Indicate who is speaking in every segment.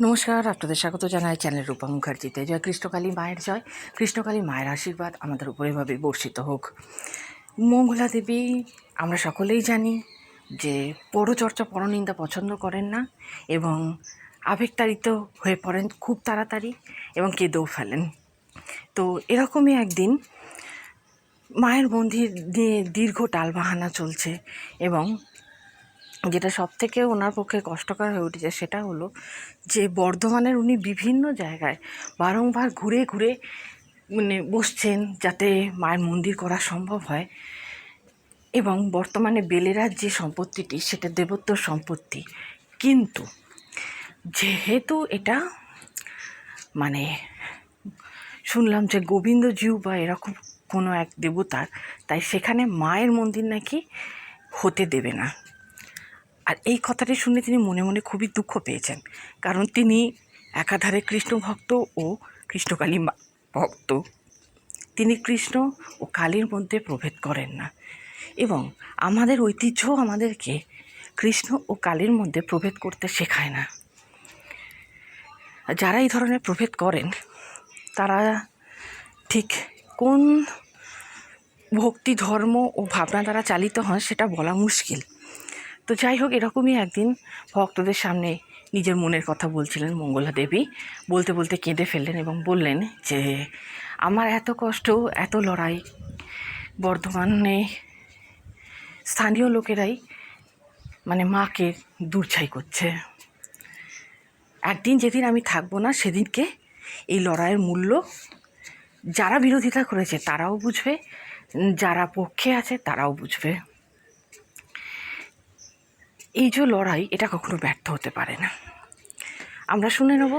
Speaker 1: নমস্কার, আপনাদের স্বাগত জানাই চ্যানেল রূপা মুখার্জিতে। জয় কৃষ্ণকালী মায়ের জয়। কৃষ্ণকালী মায়ের আশীর্বাদ আমাদের উপরে এভাবে বর্ষিত হোক। মঙ্গলা দেবী আমরা সকলেই জানি যে পরচর্চা পরনিন্দা পছন্দ করেন না এবং আবেগতাড়িত হয়ে পড়েন খুব তাড়াতাড়ি এবং কেঁদেও ফেলেন। তো এরকমই একদিন মায়ের মন্দির নিয়ে দীর্ঘ টালবাহানা চলছে এবং যেটা সবথেকে ওনার পক্ষে কষ্টকর হয়ে উঠেছে সেটা হলো যে বর্ধমানের উনি বিভিন্ন জায়গায় বারংবার ঘুরে ঘুরে বসছেন যাতে মায়ের মন্দির করা সম্ভব হয়। এবং বর্তমানে বেলেরার যে সম্পত্তিটি সেটা দেবত্ব সম্পত্তি, কিন্তু যেহেতু এটা শুনলাম যে গোবিন্দজিউ বা এরকম কোনো এক দেবতার, তাই সেখানে মায়ের মন্দির নাকি হতে দেবে না। আর এই কথাটি শুনে তিনি মনে মনে খুবই দুঃখ পেয়েছেন, কারণ তিনি একাধারে কৃষ্ণ ভক্ত ও কৃষ্ণকালী ভক্ত। তিনি কৃষ্ণ ও কালীর মধ্যে প্রভেদ করেন না এবং আমাদের ঐতিহ্য আমাদেরকে কৃষ্ণ ও কালীর মধ্যে প্রভেদ করতে শেখায় না। যারা এই ধরনের প্রভেদ করেন তারা ঠিক কোন ভক্তি ধর্ম ও ভাবনা দ্বারা চালিত হন সেটা বলা মুশকিল। তো যাই হোক, এরকমই একদিন ভক্তদের সামনে নিজের মনের কথা বলছিলেন মঙ্গলা দেবী। বলতে বলতে কেঁদে ফেললেন এবং বললেন যে আমার এত কষ্ট, এত লড়াই, বর্ধমানে স্থানীয় লোকেরাই মাকে দূরছাই করছে। একদিন যেদিন আমি থাকবো না সেদিনকে এই লড়াইয়ের মূল্য যারা বিরোধিতা করেছে তারাও বুঝবে, যারা পক্ষে আছে তারাও বুঝবে। এই যে লড়াই, এটা কখনো ব্যর্থ হতে পারে না। আমরা শুনে নেব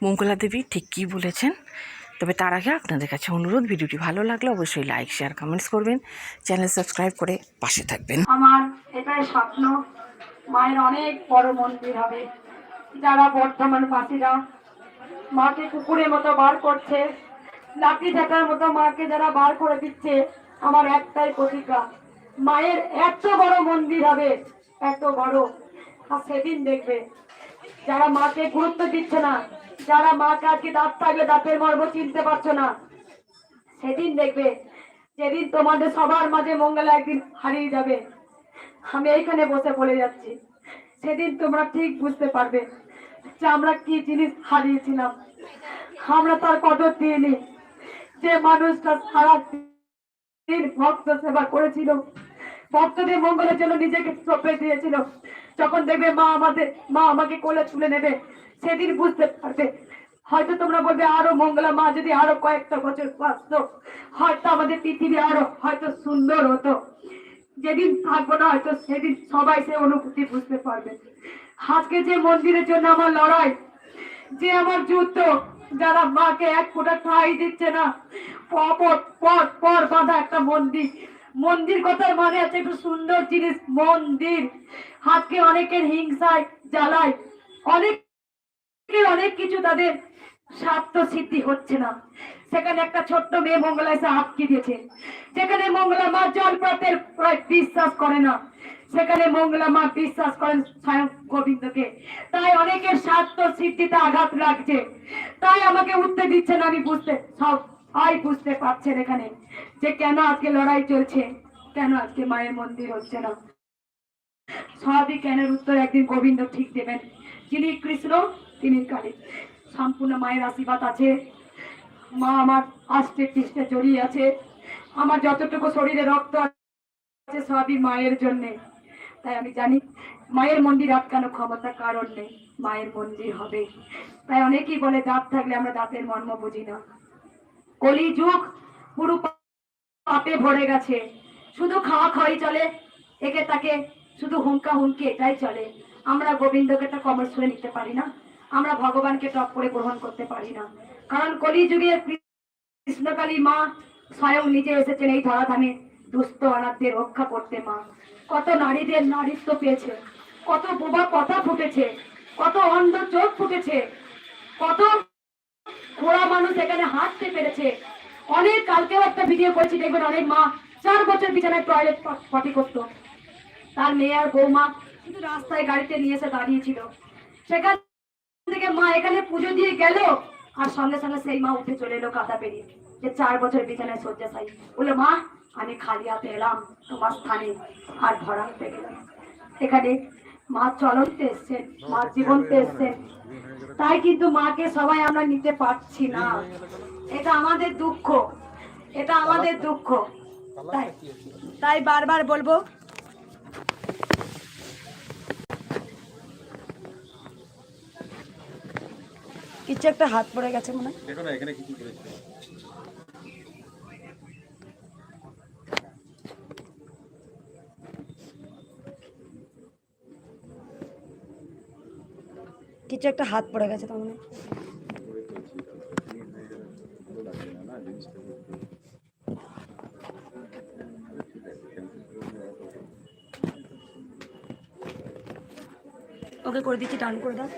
Speaker 1: মঙ্গলা দেবী ঠিক কী বলেছেন। তবে তার আগে আপনাদের কাছে অনুরোধ, ভিডিওটি ভালো লাগলে অবশ্যই লাইক, শেয়ার, কমেন্টস করবেন, চ্যানেল সাবস্ক্রাইব করে পাশে থাকবেন।
Speaker 2: আমার এটাই স্বপ্ন, মায়ের অনেক বড় মন্দির হবে। যারা বর্ধমানবাসীরা মাকে কুকুরের মতো বার করছে, লাঠি ঝাঁটার মতো মাকে যারা বার করে দিচ্ছে, আমার একটাই প্রতিজ্ঞা, মায়ের এত বড় মন্দির হবে, এত বড়। আর সেদিন দেখবে যারা মাকে গুরুত্ব দিচ্ছে না, যারা মাকে আজকে দাঁত থাকলে দাঁতের মর্ম চিনতে পারছো না, সেদিন দেখবে যেদিন তোমাদের সবার মাঝে মঙ্গলা একদিন হারিয়ে যাবে, আমি এইখানে বসে বলে যাচ্ছি, সেদিন তোমরা ঠিক বুঝতে পারবে যে আমরা কি জিনিস হারিয়েছিলাম। আমরা তার কদর দিইনি। যে মানুষটা সারা দিন ভক্ত সেবা করেছিল, ভক্তদের মঙ্গলের জন্য নিজেকে সঁপে দিয়েছিল, যখন দেখবে মা আমাকে কোলে তুলে নেবে, সেদিন বুঝতে পারবে। হয়তো তোমরা বলবে আরো মঙ্গলা মা যদি আরো কয়েকটা বছর বাঁচতো, হয়তো আমাদের পৃথিবী আরো হয়তো সুন্দর হতো। যেদিন থাকবো না হয়তো সেদিন সবাই সে অনুভূতি বুঝতে পারবে। আজকে যে মন্দিরের জন্য আমার লড়াই, যে আমার যুদ্ধ, যারা মাকে এক ফোঁটা ঠাঁই দিচ্ছে না, পর বাঁধা একটা মন্দির। মন্দির কথার মানে আছে একটু সুন্দর জিনিস, মন্দির। আজকে অনেকের হিংসায় জ্বালায়, অনেক কিছু তাদের স্বার্থ সিদ্ধি হচ্ছে না, সেখানে একটা ছোট্ট মেয়ে মঙ্গলা এসে আটকে দিয়েছে। যেখানে মঙ্গলা মা জলপ্রপাতের প্রায় বিশ্বাস করে না, সেখানে মঙ্গলা মা বিশ্বাস করেন স্বয়ং গোবিন্দকে। তাই অনেকের স্বার্থ সিদ্ধিতে আঘাত লাগছে, তাই আমাকে উঠতে দিচ্ছে না। আমি বুঝতে পারছেন এখানে যে কেন আজকে লড়াই চলছে, কেন আজকে মায়ের মন্দির হচ্ছে না। সবই কেনের উত্তর একদিন গোবিন্দ ঠিক দেবেন। যিনি কৃষ্ণ তিনি কালী, সম্পূর্ণ মায়ের আশীর্বাদ আছে। মা আমার আষ্টে পৃষ্ঠে জড়িয়ে আছে, আমার যতটুকু শরীরে রক্ত আছে সবই মায়ের জন্যে। তাই আমি জানি মায়ের মন্দির আটকানো ক্ষমতা কারণ নেই, মায়ের মন্দির হবে। তাই অনেকেই বলে দাঁত থাকলে আমরা দাঁতের মর্ম বুঝি না। কলি যুগ পুরো পাপে ভরে গেছে, শুধু খাওয়া খাওয়াই চলে, একে তাকে শুধু হুঙ্কা হুঙ্কি এটাই চলে। আমরা গোবিন্দকে একটা কমর শুনে নিতে পারি না, আমরা ভগবানকে টপ করে গ্রহণ করতে পারি না। কারণ কলি যুগে কৃষ্ণকালী মা স্বয়ং নিজে এসেছেন এই ধরাধামে দুস্থ অনাথদের রক্ষা করতে। মা কত নারীদের নারীত্ব পেয়েছে, কত বোবা কথা ফুটেছে, কত অন্ধ চোখ ফুটেছে, কত খোড়া মানুষ এখানে হাঁটতে পেরেছে। অনেক কালকেও একটা ভিডিও করেছি, দেখবেন অনেক মা 4 বছর বিছানায় টয়লেট পটি করতো, তার মেয়ে আর বৌমা শুধু রাস্তায় গাড়িতে নিয়ে এসে দাঁড়িয়েছিল, সেখান থেকে থেকে মা এখানে পুজো দিয়ে গেল, আর সঙ্গে সঙ্গে সেই মা উঠে চলে এলো কাঁথা পেরিয়ে, যে 4 বছর বিছানায় শয্যাশায়ী। বলে মা আমি খালি হাতে এলাম তোমার স্থানে, আর ভরা হতে গেলাম। এখানে মা চলন্তে এসছেন, মা জীবন্তে এসছেন, তাই কিন্তু মাকে সবাই আমরা নিতে পারছি না। এটা আমাদের দুঃখ, এটা আমাদের দুঃখ। তাই তাই বারবার বলবো, কিছু একটা হাত পড়ে গেছে মনে হয়।
Speaker 3: দেখো না এখানে কিছু করেছে।
Speaker 2: কিছু একটা হাত পড়ে গেছে তার মানে। ওকে করে দিচ্ছি, টান করে দাও।